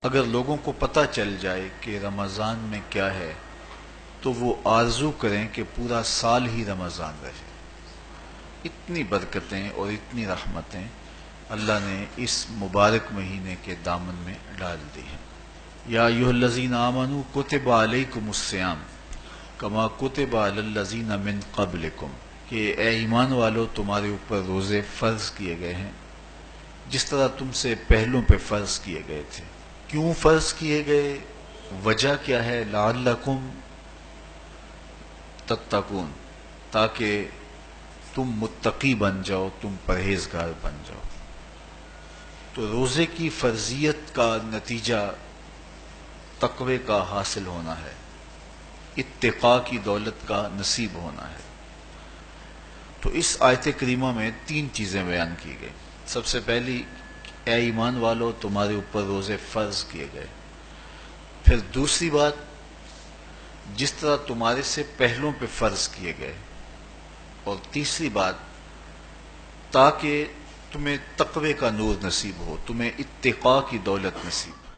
اگر لوگوں کو پتہ چل جائے کہ رمضان میں کیا ہے تو وہ آرزو کریں کہ پورا سال ہی رمضان رہے۔ اتنی برکتیں اور اتنی رحمتیں اللہ نے اس مبارک مہینے کے دامن میں ڈال دی ہیں۔ یا ایھا الذین آمنوا کتب علیکم الصیام کما کتب علی الذین من قبلکم، کہ اے ایمان والو تمہارے اوپر روزے فرض کیے گئے ہیں جس طرح تم سے پہلوں پہ فرض کیے گئے تھے۔ کیوں فرض کیے گئے؟ وجہ کیا ہے؟ لعلکم تتقون، تاکہ تم متقی بن جاؤ، تم پرہیزگار بن جاؤ۔ تو روزے کی فرضیت کا نتیجہ تقوی کا حاصل ہونا ہے، اتقاء کی دولت کا نصیب ہونا ہے۔ تو اس آیت کریمہ میں تین چیزیں بیان کی گئی۔ سب سے پہلی، اے ایمان والو تمہارے اوپر روزے فرض کیے گئے۔ پھر دوسری بات، جس طرح تمہارے سے پہلوں پہ فرض کیے گئے۔ اور تیسری بات، تاکہ تمہیں تقوی کا نور نصیب ہو، تمہیں اتقاء کی دولت نصیب ہو۔